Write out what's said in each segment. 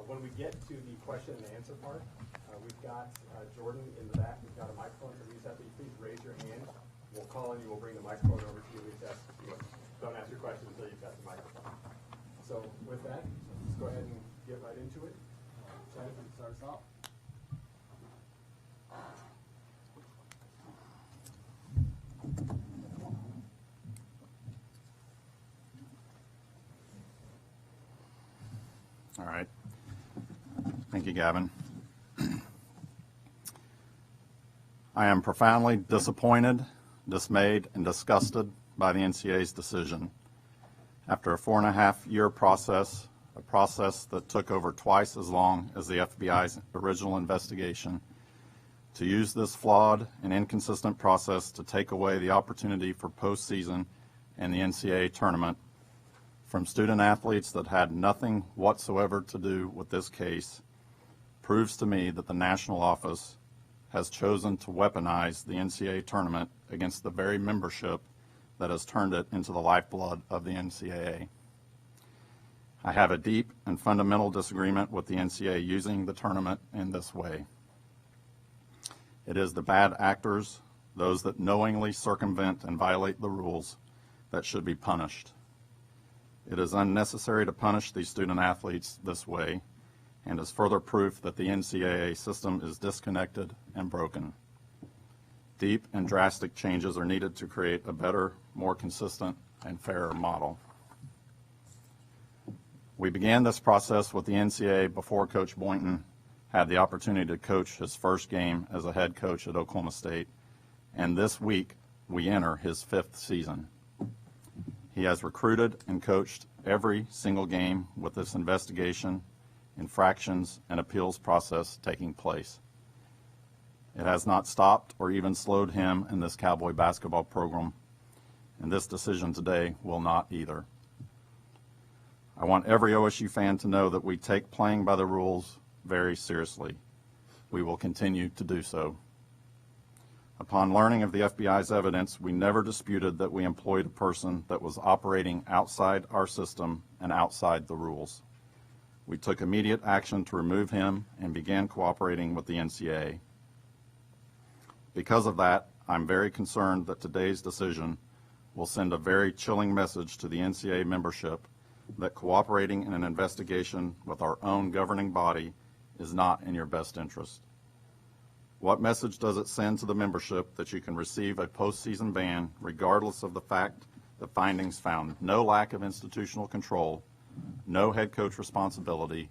When we get to the question and answer part, we've got Jordan in the back. We've got a microphone for you. Please raise your hand. We'll call on you. We'll bring the microphone over to you. Don't ask your question until you've got the microphone. So with that, let's go ahead and get right into it. Chad, if you can start us off. All right. Thank you, Gavin. I am profoundly disappointed, dismayed, and disgusted by the NCAA's decision. After a 4.5-year process, a process that took over twice as long as the FBI's original investigation, to use this flawed and inconsistent process to take away the opportunity for postseason and the NCAA tournament from student athletes that had nothing whatsoever to do with this case proves to me that the national office has chosen to weaponize the NCAA tournament against the very membership that has turned it into the lifeblood of the NCAA. I have a deep and fundamental disagreement with the NCAA using the tournament in this way. It is the bad actors, those that knowingly circumvent and violate the rules, that should be punished. It is unnecessary to punish these student athletes this way, and is further proof that the NCAA system is disconnected and broken. Deep and drastic changes are needed to create a better, more consistent, and fairer model. We began this process with the NCAA before Coach Boynton had the opportunity to coach his first game as a head coach at Oklahoma State, and this week we enter his 5th season. He has recruited and coached every single game with this investigation, infractions, and appeals process taking place. It has not stopped or even slowed him in this Cowboy basketball program, and this decision today will not either. I want every OSU fan to know that we take playing by the rules very seriously. We will continue to do so. Upon learning of the FBI's evidence, we never disputed that we employed a person that was operating outside our system and outside the rules. We took immediate action to remove him and began cooperating with the NCAA. Because of that, I'm very concerned that today's decision will send a very chilling message to the NCAA membership that cooperating in an investigation with our own governing body is not in your best interest. What message does it send to the membership that you can receive a postseason ban regardless of the fact the findings found no lack of institutional control, no head coach responsibility,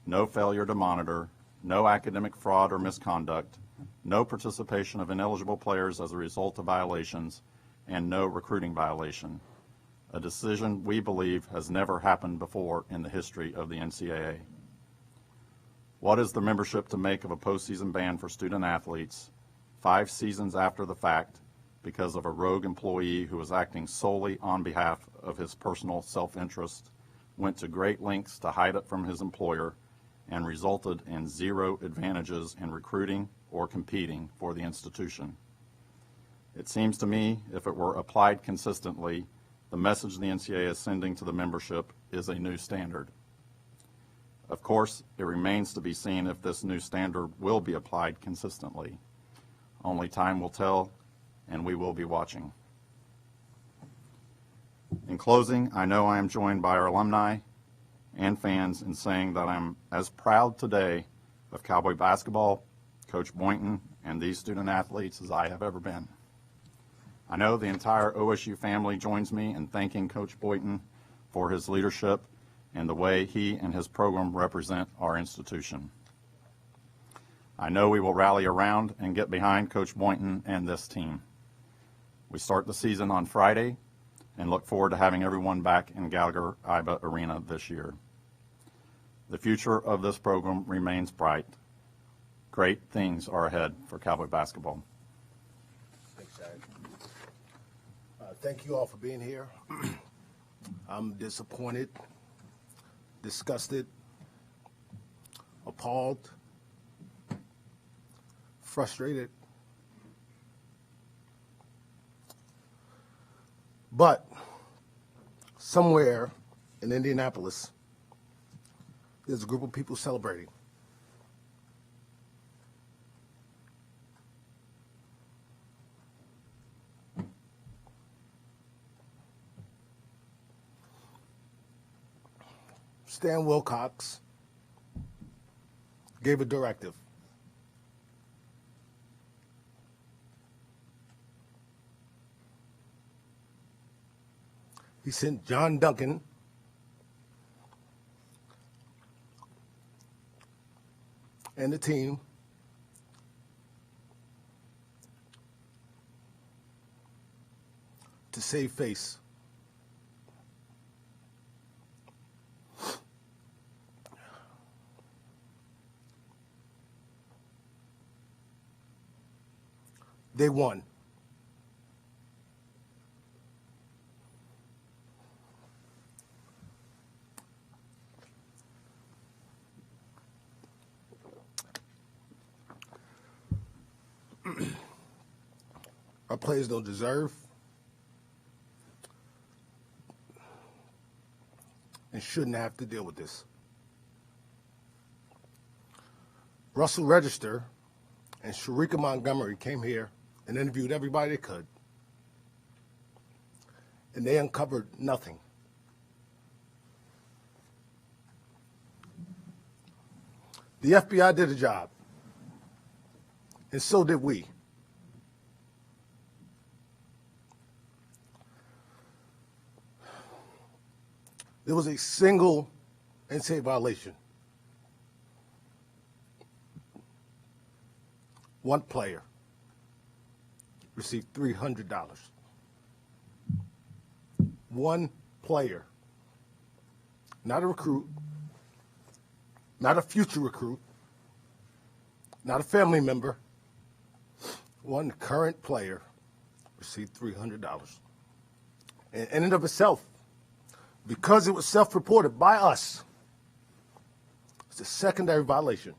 no failure to monitor, no academic fraud or misconduct, no participation of ineligible players as a result of violations, and no recruiting violation? A decision we believe has never happened before in the history of the NCAA. What is the membership to make of a postseason ban for student athletes 5 seasons after the fact because of a rogue employee who was acting solely on behalf of his personal self-interest, went to great lengths to hide it from his employer, and resulted in 0 advantages in recruiting or competing for the institution? It seems to me, if it were applied consistently, the message the NCAA is sending to the membership is a new standard. Of course, it remains to be seen if this new standard will be applied consistently. Only time will tell, and we will be watching. In closing, I know I am joined by our alumni and fans in saying that I'm as proud today of Cowboy basketball, Coach Boynton, and these student athletes as I have ever been. I know the entire OSU family joins me in thanking Coach Boynton for his leadership and the way he and his program represent our institution. I know we will rally around and get behind Coach Boynton and this team. We start the season on Friday and look forward to having everyone back in Gallagher-Iba Arena this year. The future of this program remains bright. Great things are ahead for Cowboy basketball. Thanks, Chad. Thank you all for being here. I'm disappointed, disgusted, appalled, frustrated. But somewhere in Indianapolis, there's a group of people celebrating. Stan Wilcox gave a directive. He sent John Duncan and the team to save face. They won. Our players don't deserve and shouldn't have to deal with this. Russell Register and Sharika Montgomery came here and interviewed everybody they could, and they uncovered nothing. The FBI did a job, and so did we. There was a single NCAA violation. One player received $300. One player, not a recruit, not a future recruit, not a family member, one current player received $300. And in and of itself, because it was self-reported by us, it's a secondary violation.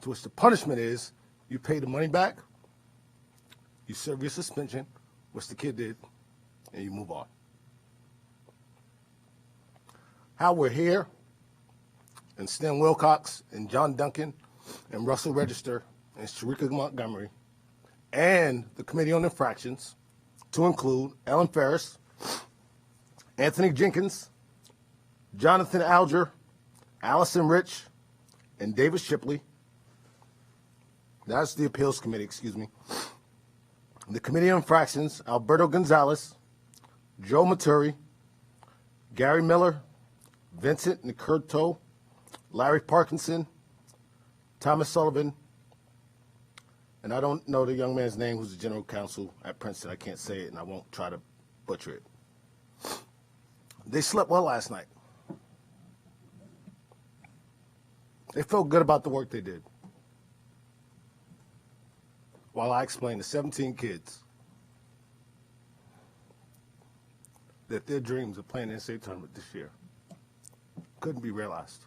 To which the punishment is you pay the money back, you serve your suspension, which the kid did, and you move on. How we're here, and Stan Wilcox, and John Duncan, and Russell Register, and Sharika Montgomery, and the Committee on Infractions, to include Ellen Ferris, Anthony Jenkins, Jonathan Alger, Allison Rich, and David Shipley. That's the Appeals Committee, excuse me. The Committee on Infractions, Alberto Gonzalez, Joe Maturi, Gary Miller, Vincent Nicurto, Larry Parkinson, Thomas Sullivan, and I don't know the young man's name who's the general counsel at Princeton. I can't say it, and I won't try to butcher it. They slept well last night. They felt good about the work they did. While I explained to 17 kids that their dreams of playing in the NCAA tournament this year couldn't be realized.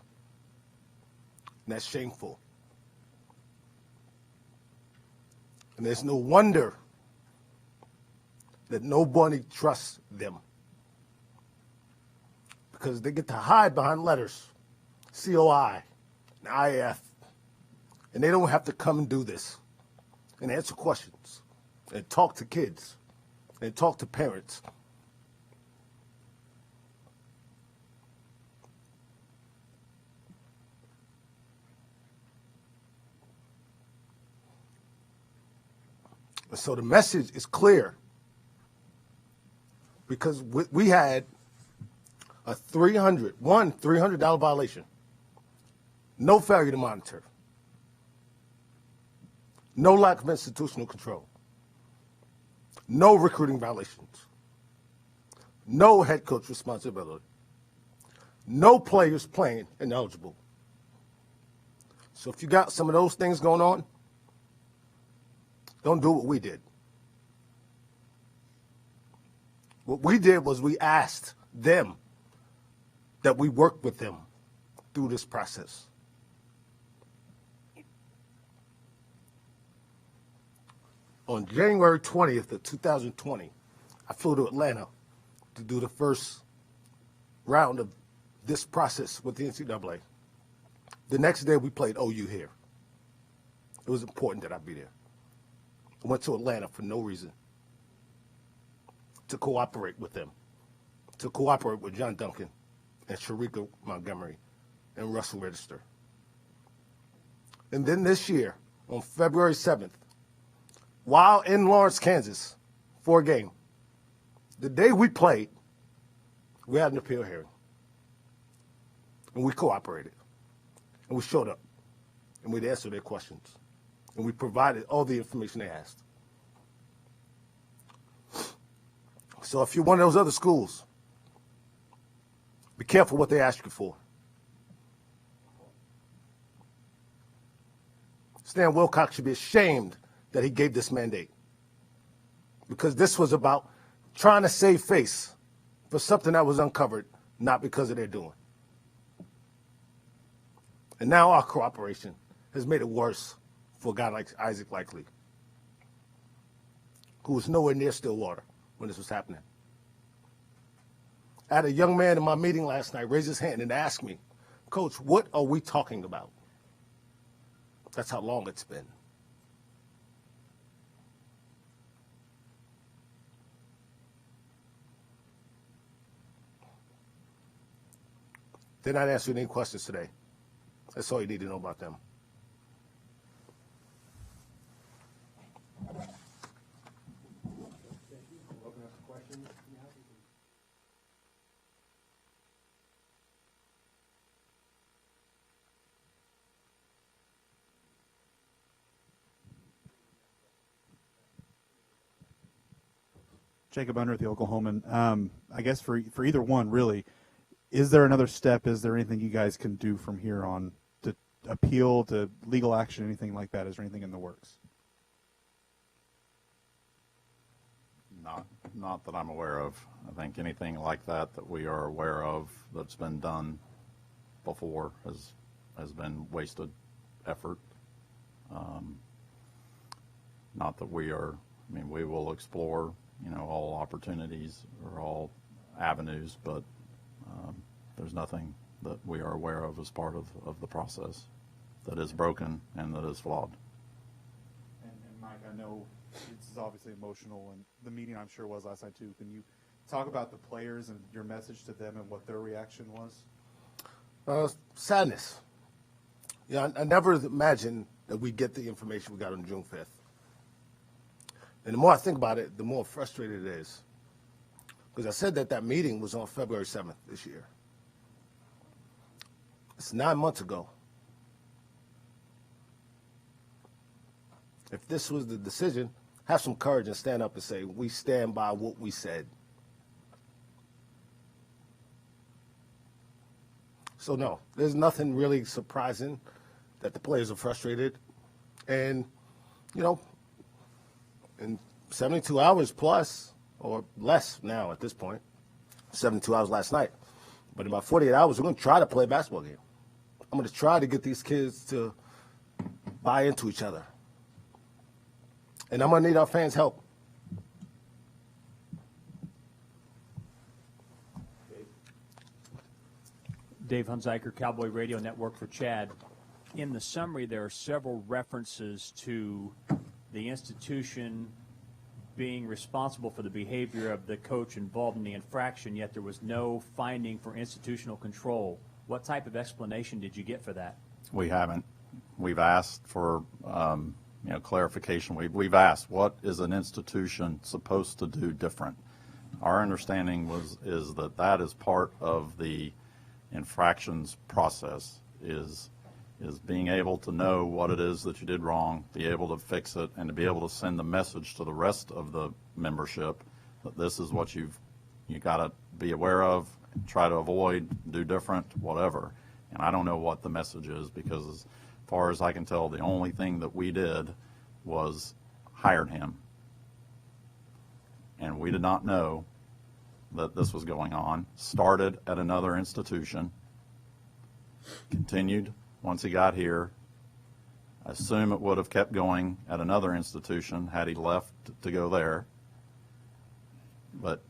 And that's shameful. And there's no wonder that nobody trusts them, because they get to hide behind letters, COI, and IAF, and they don't have to come and do this and answer questions and talk to kids and talk to parents. And so the message is clear, because we had a $300 violation, no failure to monitor, no lack of institutional control, no recruiting violations, no head coach responsibility, no players playing ineligible. So if you got some of those things going on, don't do what we did. What we did was we asked them that we work with them through this process. On January 20th of 2020, I flew to Atlanta to do the first round of this process with the NCAA. The next day we played OU here. It was important that I be there. I went to Atlanta for no reason, to cooperate with them, to cooperate with John Duncan and Sharika Montgomery and Russell Register. And then this year, on February 7th, while in Lawrence, Kansas, for a game, the day we played, we had an appeal hearing. And we cooperated. And we showed up. And we'd answer their questions. And we provided all the information they asked. So if you're one of those other schools, be careful what they ask you for. Stan Wilcox should be ashamed that he gave this mandate, because this was about trying to save face for something that was uncovered, not because of their doing. And now our cooperation has made it worse for a guy like Isaac Likely, who was nowhere near Stillwater when this was happening. I had a young man in my meeting last night raise his hand and ask me, "Coach, what are we talking about?" That's how long it's been. They're not answering any questions today. That's all you need to know about them. Open up for questions. Jacob Under, the Oklahoman. I guess for either one, really, is there another step? Is there anything you guys can do from here on to appeal, to legal action, anything like that? Is there anything in the works? Not that I'm aware of. I think anything like that we are aware of that's been done before has been wasted effort. Not that we are. I mean, we will explore, all opportunities or all avenues, but there's nothing that we are aware of as part of the process that is broken and that is flawed. And Mike, I know this is obviously emotional, and the meeting I'm sure was last night too. Can you talk about the players and your message to them and what their reaction was? Sadness. I never imagined that we'd get the information we got on June 5th. And the more I think about it, the more frustrated it is. Because I said that meeting was on February 7th this year. It's 9 months ago. If this was the decision, have some courage and stand up and say, we stand by what we said. So no, there's nothing really surprising that the players are frustrated. And, in 72 hours plus, or less now at this point, 72 hours last night, but in about 48 hours, we're going to try to play a basketball game. I'm going to try to get these kids to buy into each other. And I'm going to need our fans' help. Dave Hunziker, Cowboy Radio Network for Chad. In the summary, there are several references to the institution being responsible for the behavior of the coach involved in the infraction, yet there was no finding for institutional control. What type of explanation did you get for that? We haven't. We've asked for clarification. We've asked, what is an institution supposed to do different? Our understanding is that is part of the infractions process, is being able to know what it is that you did wrong, be able to fix it, and to be able to send the message to the rest of the membership that this is what you got to be aware of, try to avoid, do different, whatever. And I don't know what the message is, because as far as I can tell, the only thing that we did was hired him. And we did not know that this was going on. Started at another institution, continued once he got here. I assume it would have kept going at another institution had he left to go there. But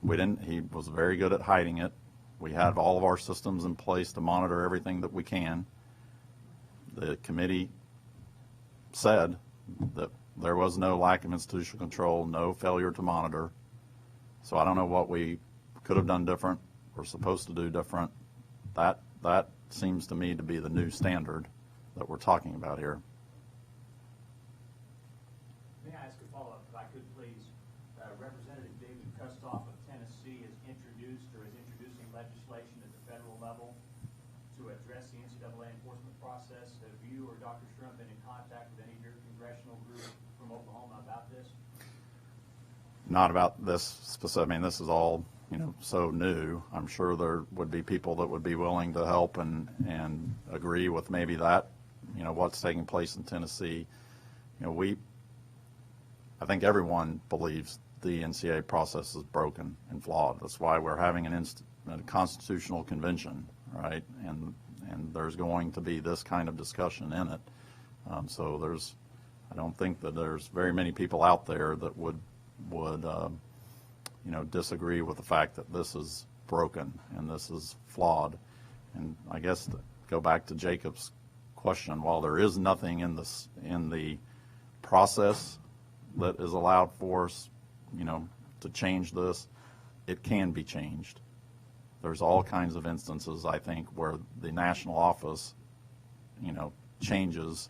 we didn't. He was very good at hiding it. We have all of our systems in place to monitor everything that we can. The committee said that there was no lack of institutional control, no failure to monitor. So I don't know what we could have done different or supposed to do different. That seems to me to be the new standard that we're talking about here. May I ask a follow-up, if I could, please? Representative David Kustoff of Tennessee is introducing legislation at the federal level to address the NCAA enforcement process. Have you or Dr. Strum been in contact with any of your congressional group from Oklahoma about this? Not about this specific. I mean, this is all, so new. I'm sure there would be people that would be willing to help and agree with maybe that, what's taking place in Tennessee. I think everyone believes the NCAA process is broken and flawed. That's why we're having a constitutional convention, right? And there's going to be this kind of discussion in it. So I don't think that there's very many people out there that would disagree with the fact that this is broken and this is flawed. And I guess to go back to Jacob's question, while there is nothing in the process that is allowed for us, to change this, it can be changed. There's all kinds of instances, I think, where the national office, changes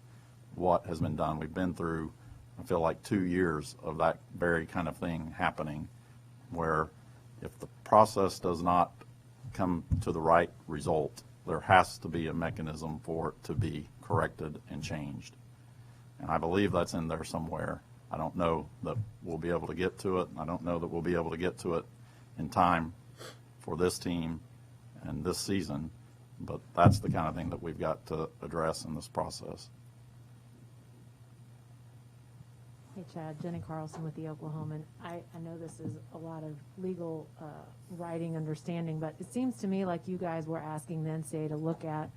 what has been done. We've been through, I feel like, 2 years of that very kind of thing happening, where if the process does not come to the right result, there has to be a mechanism for it to be corrected and changed. And I believe that's in there somewhere. I don't know that we'll be able to get to it. I don't know that we'll be able to get to it in time for this team and this season, but that's the kind of thing that we've got to address in this process. Hey, Chad, Jenny Carlson with the Oklahoman. I know this is a lot of legal writing understanding, but it seems to me like you guys were asking the NCAA to look at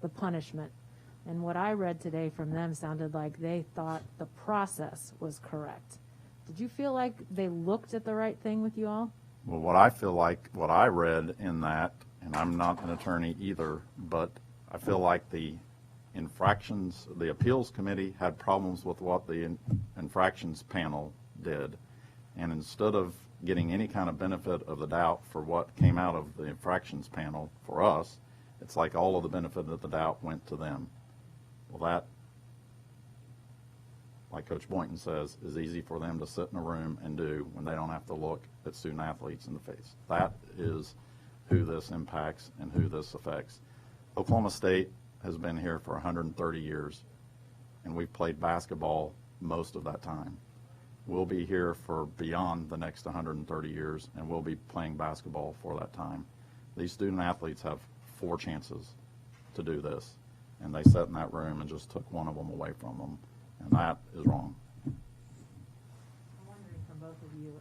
the punishment. And what I read today from them sounded like they thought the process was correct. Did you feel like they looked at the right thing with you all? Well, what I feel like, what I read in that, and I'm not an attorney either, but I feel like the appeals committee had problems with what the infractions panel did. And instead of getting any kind of benefit of the doubt for what came out of the infractions panel for us, it's like all of the benefit of the doubt went to them. Well, that, like Coach Boynton says, is easy for them to sit in a room and do when they don't have to look at student athletes in the face. That is who this impacts and who this affects. Oklahoma State has been here for 130 years, and we've played basketball most of that time. We'll be here for beyond the next 130 years, and we'll be playing basketball for that time. These student athletes have 4 chances to do this, and they sat in that room and just took one of them away from them, and that is wrong. I'm wondering from both of you,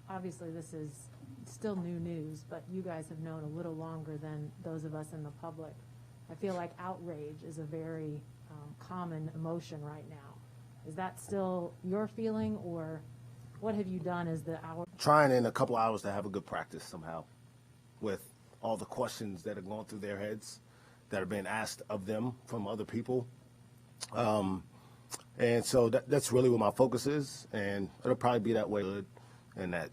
obviously this is still new news, but you guys have known a little longer than those of us in the public. I feel like outrage is a very common emotion right now. Is that still your feeling, or what have you done as the hour? Trying in a couple hours to have a good practice somehow with all the questions that are going through their heads that are being asked of them from other people. And so that's really what my focus is, and it'll probably be that way, and that,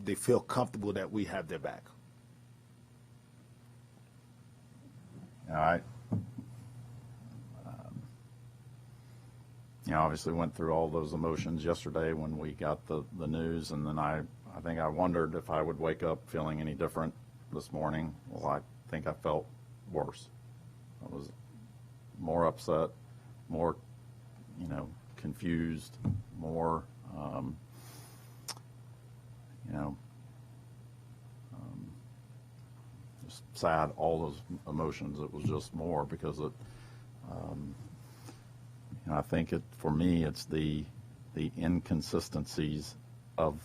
they feel comfortable that we have their back. I obviously went through all those emotions yesterday when we got the news, and then I think I wondered if I would wake up feeling any different this morning. Well, I think I felt worse. I was more upset, more, confused, more, just sad, all those emotions. It was just more because it, I think for me, it's the inconsistencies of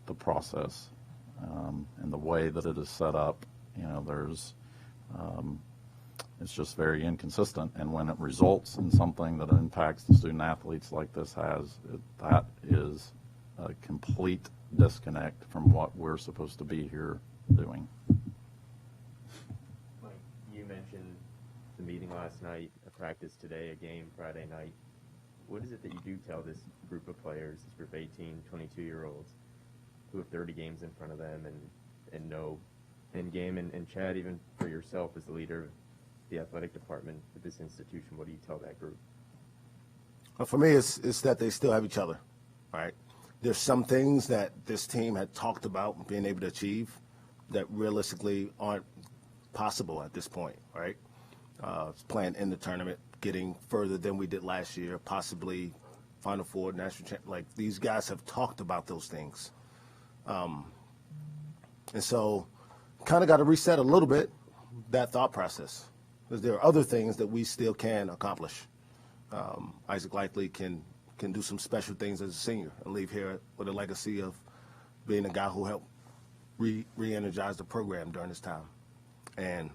the process and the way that it is set up. It's just very inconsistent, and when it results in something that impacts the student athletes like this has, that is a complete disconnect from what we're supposed to be here doing. Mike, you mentioned the meeting last night, a practice today, a game Friday night. What is it that you do tell this group of players, this group of 18, 22-year-olds, who have 30 games in front of them and know end game? And Chad, even for yourself as the leader of the athletic department at this institution, what do you tell that group? Well, for me, it's that they still have each other, right? There's some things that this team had talked about being able to achieve that realistically aren't possible at this point, right? Playing in the tournament, getting further than we did last year, possibly Final Four, national champ. Like, these guys have talked about those things. And so kind of got to reset a little bit that thought process, because there are other things that we still can accomplish. Isaac Likely can do some special things as a senior and leave here with a legacy of being a guy who helped re-energize the program during his time. And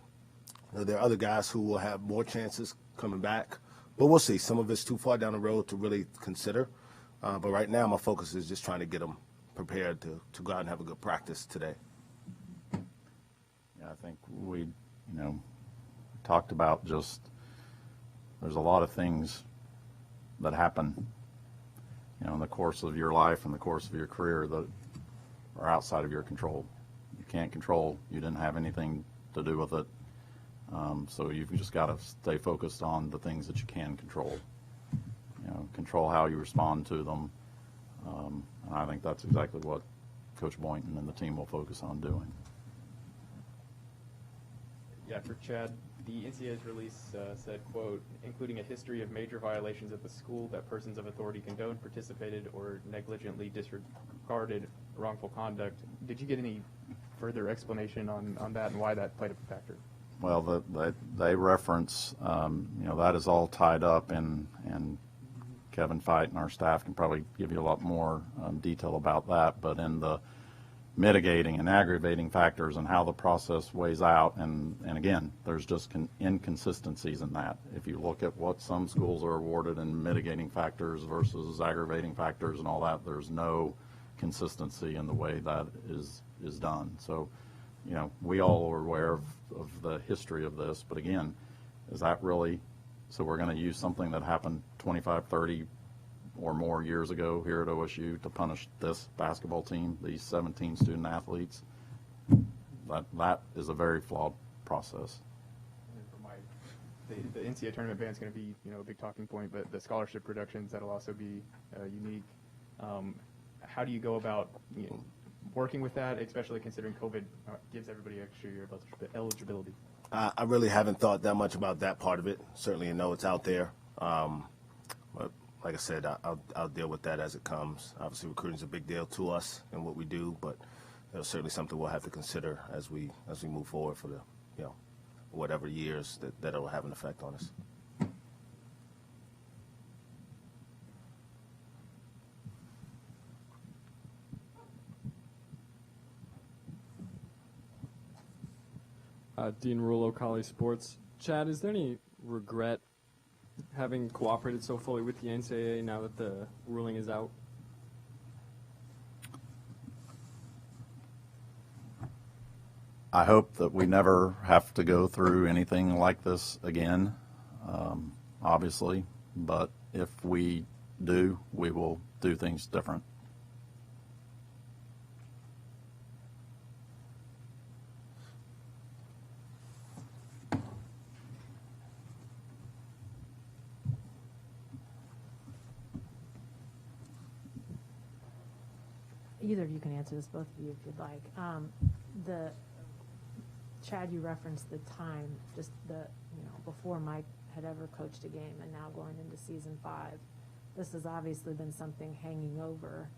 there are other guys who will have more chances coming back, but we'll see. Some of it's too far down the road to really consider. But right now, my focus is just trying to get them prepared to go out and have a good practice today. Yeah, I think we, talked about just there's a lot of things that happen, in the course of your life and the course of your career that are outside of your control. You can't control. You didn't have anything to do with it. So you've just got to stay focused on the things that you can control. Control how you respond to them. And I think that's exactly what Coach Boynton and the team will focus on doing. Yeah, for Chad, the NCAA's release said, quote, including a history of major violations at the school that persons of authority condoned, participated, or negligently disregarded wrongful conduct. Did you get any further explanation on that and why that played a factor? Well, they reference, that is all tied up in, and Kevin Feit and our staff can probably give you a lot more detail about that, but in the mitigating and aggravating factors and how the process weighs out, and again, there's just inconsistencies in that. If you look at what some schools are awarded in mitigating factors versus aggravating factors and all that, there's no consistency in the way that is done. So, we all are aware of the history of this, but again, is that really, so we're going to use something that happened 25, 30 or more years ago here at OSU to punish this basketball team, these 17 student athletes? That is a very flawed process. And for Mike, the NCAA tournament ban is going to be, a big talking point, but the scholarship reductions, that'll also be unique. How do you go about working with that, especially considering COVID gives everybody an extra year of eligibility? I really haven't thought that much about that part of it. Certainly, it's out there. But like I said, I'll deal with that as it comes. Obviously, recruiting is a big deal to us and what we do, but it's certainly something we'll have to consider as we move forward for the whatever years that'll have an effect on us. Dean Rulo, College Sports. Chad, is there any regret having cooperated so fully with the NCAA now that the ruling is out? I hope that we never have to go through anything like this again, obviously, but if we do, we will do things different. Either of you can answer this, both of you, if you'd like. Chad, you referenced the time, just before Mike had ever coached a game and now going into season 5. This has obviously been something hanging over,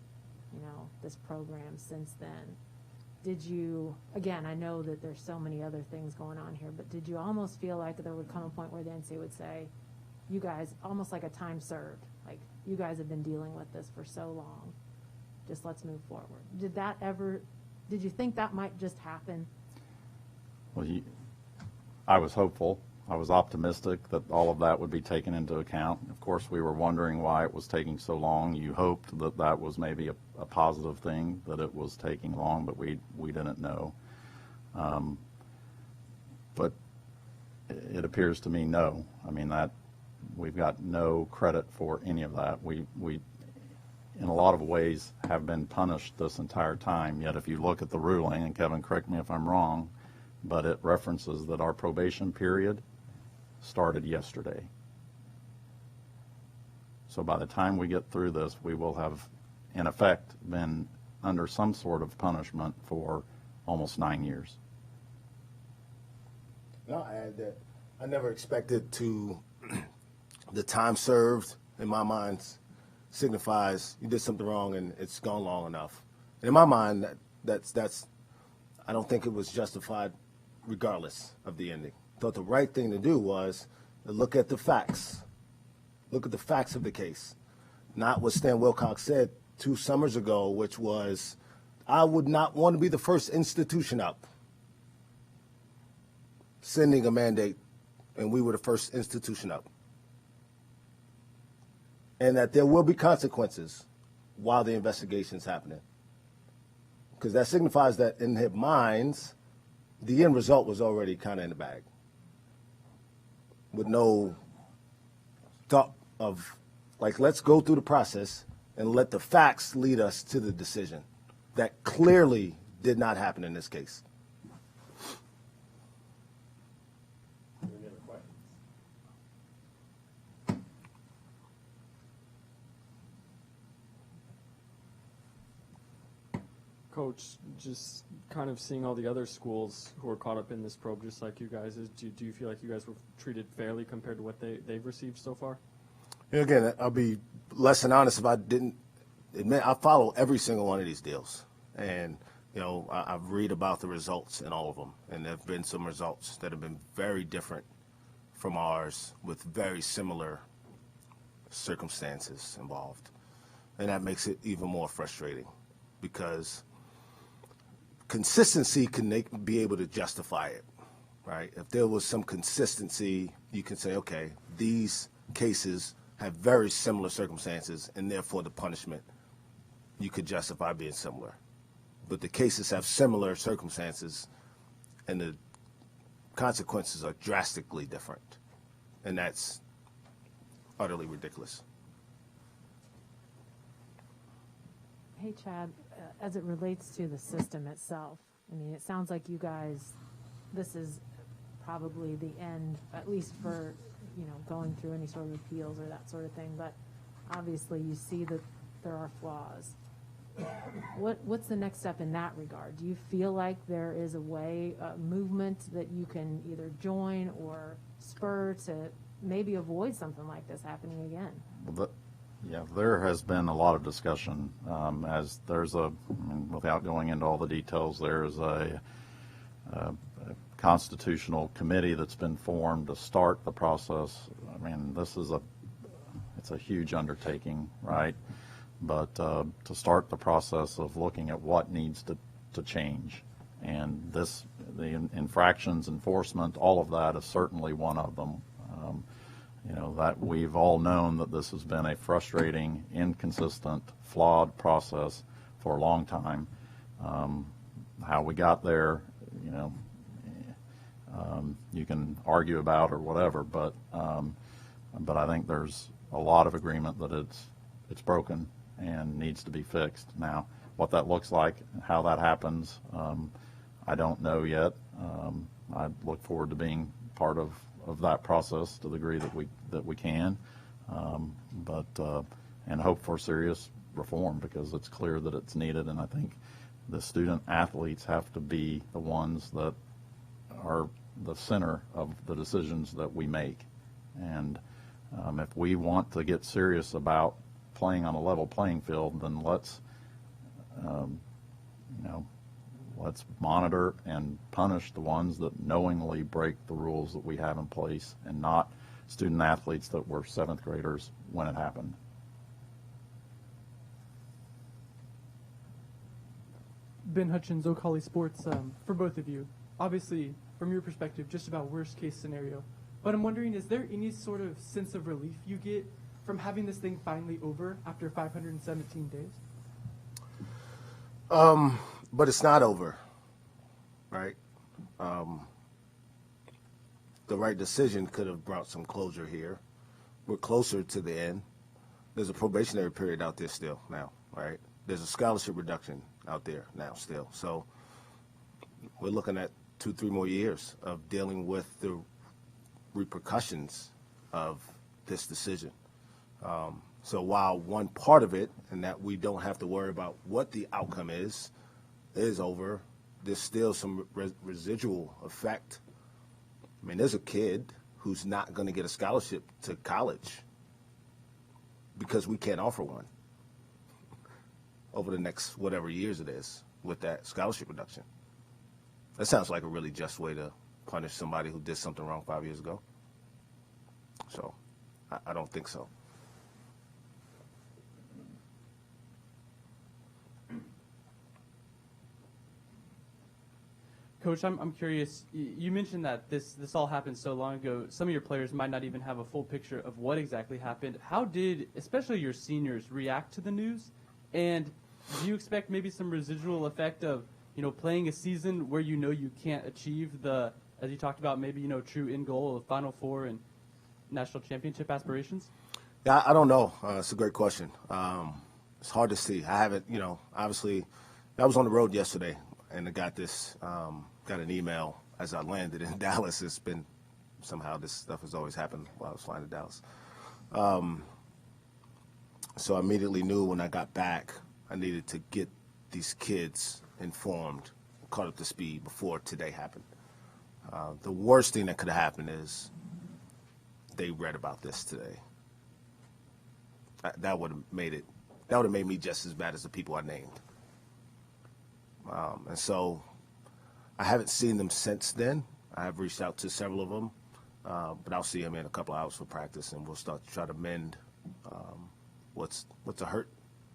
this program since then. Did you, again, I know that there's so many other things going on here, but did you almost feel like there would come a point where the NCAA would say, you guys, almost like a time served, like you guys have been dealing with this for so long, just let's move forward? Did you think that might just happen? Well, I was hopeful. I was optimistic that all of that would be taken into account. Of course, we were wondering why it was taking so long. You hoped that was maybe a positive thing, that it was taking long, but we didn't know. But it appears to me no. I mean, that we've got no credit for any of that. We in a lot of ways have been punished this entire time. Yet if you look at the ruling, and Kevin, correct me if I'm wrong, but it references that our probation period started yesterday. So by the time we get through this, we will have, in effect, been under some sort of punishment for almost 9 years. And I'll add that I never expected to, the time served, in my mind, signifies you did something wrong and it's gone long enough. And in my mind, that's I don't think it was justified regardless of the ending. I thought the right thing to do was to look at the facts. Look at the facts of the case. Not what Stan Wilcox said 2 summers ago, which was, I would not want to be the first institution up sending a mandate, and we were the first institution up. And that there will be consequences while the investigation's happening. Because that signifies that in their minds, the end result was already kind of in the bag. With no thought of, like, let's go through the process and let the facts lead us to the decision. That clearly did not happen in this case. Any other questions? Coach, just kind of seeing all the other schools who are caught up in this probe, just like you guys, do you feel like you guys were treated fairly compared to what they've received so far? And again, I'll be less than honest if I didn't admit I follow every single one of these deals. And, you know, I read about the results in all of them. And there have been some results that have been very different from ours with very similar circumstances involved. And that makes it even more frustrating because consistency can be able to justify it, right? If there was some consistency, you can say, okay, these cases have very similar circumstances, and therefore the punishment you could justify being similar. But the cases have similar circumstances, and the consequences are drastically different, and that's utterly ridiculous. Hey, Chad, as it relates to the system itself, I mean, it sounds like you guys, this is probably the end, at least for, you know, going through any sort of appeals or that sort of thing, but obviously you see that there are flaws. What's the next step in that regard? Do you feel like there is a way, a movement that you can either join or spur to maybe avoid something like this happening again? Well, yeah, there has been a lot of discussion. As there's I mean, without going into all the details, there's a constitutional committee that's been formed to start the process. I mean, it's a huge undertaking, right? But to start the process of looking at what needs to change, and the infractions enforcement, all of that is certainly one of them. You know, that we've all known that this has been a frustrating, inconsistent, flawed process for a long time. How we got there, you know, you can argue about or whatever, but I think there's a lot of agreement that it's broken and needs to be fixed. Now, what that looks like, how that happens, I don't know yet. I look forward to being part of that process to the degree that we can, and hope for serious reform because it's clear that it's needed. And I think the student athletes have to be the ones that are the center of the decisions that we make. And if we want to get serious about playing on a level playing field, then let's monitor and punish the ones that knowingly break the rules that we have in place, and not student athletes that were 7th graders when it happened. Ben Hutchins, O'Colly Sports, for both of you. Obviously, from your perspective, just about worst case scenario. But I'm wondering, is there any sort of sense of relief you get from having this thing finally over after 517 days? But it's not over, right? The right decision could have brought some closure here. We're closer to the end. There's a probationary period out there still now, right? There's a scholarship reduction out there now still. So we're looking at 2-3 more years of dealing with the repercussions of this decision. So while one part of it, and that we don't have to worry about what the outcome is over, there's still some residual effect. I mean, there's a kid who's not going to get a scholarship to college because we can't offer one over the next whatever years it is with that scholarship reduction. That sounds like a really just way to punish somebody who did something wrong 5 years ago. So I don't think so. Coach, I'm curious. You mentioned that this all happened so long ago. Some of your players might not even have a full picture of what exactly happened. How did, especially your seniors, react to the news? And do you expect maybe some residual effect of, playing a season where you can't achieve the, as you talked about, maybe true end goal of Final Four and national championship aspirations? Yeah, I don't know. It's a great question. It's hard to see. I haven't, obviously, I was on the road yesterday, and I got this. Got an email as I landed in Dallas. It's been somehow this stuff has always happened while I was flying to Dallas. So I immediately knew when I got back I needed to get these kids informed, caught up to speed before today happened. The worst thing that could have happened is they read about this today. That would have made me just as bad as the people I named. And so I haven't seen them since then. I have reached out to several of them, but I'll see them in a couple of hours for practice, and we'll start to try to mend what's a hurt.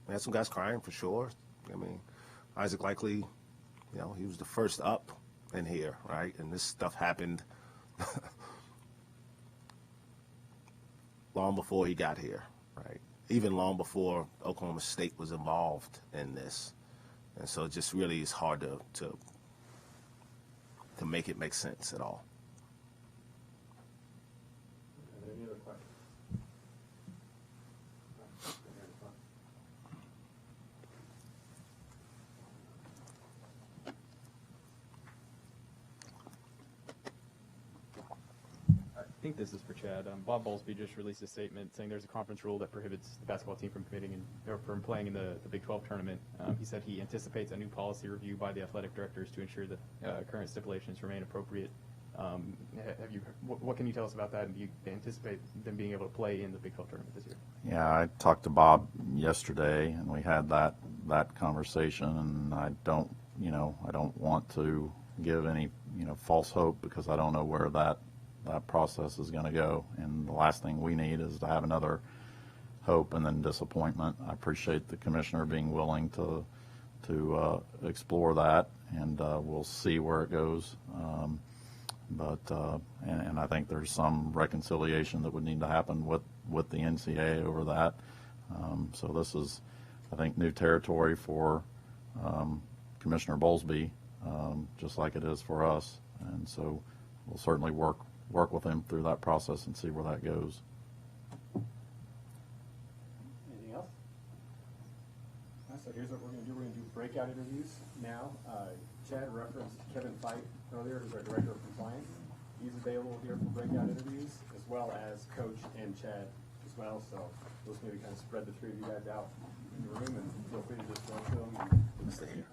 We had some guys crying for sure. I mean, Isaac Likely, he was the first up in here, right? And this stuff happened long before he got here, right? Even long before Oklahoma State was involved in this. And so it just really is hard to make it make sense at all. Any other questions? I think this is for Chad. Bob Bowlesby just released a statement saying there's a conference rule that prohibits the basketball team from from playing in the Big 12 tournament. He said he anticipates a new policy review by the athletic directors to ensure that current stipulations remain appropriate. What can you tell us about that? And do you anticipate them being able to play in the Big 12 tournament this year? Yeah, I talked to Bob yesterday, and we had that conversation, and I don't want to give any false hope because I don't know where that process is going to go, and the last thing we need is to have another hope and then disappointment. I appreciate the commissioner being willing to explore that, and we'll see where it goes. But I think there's some reconciliation that would need to happen with the NCAA over that. So this is, I think, new territory for Commissioner Bowlesby, just like it is for us, and so we'll certainly work with him through that process and see where that goes. Anything else? So here's what we're going to do. We're going to do breakout interviews now. Chad referenced Kevin Fite earlier, who's our Director of Compliance. He's available here for breakout interviews, as well as Coach and Chad as well. So we'll just maybe kind of spread the three of you guys out in the room, and feel free to just go to them and stay here.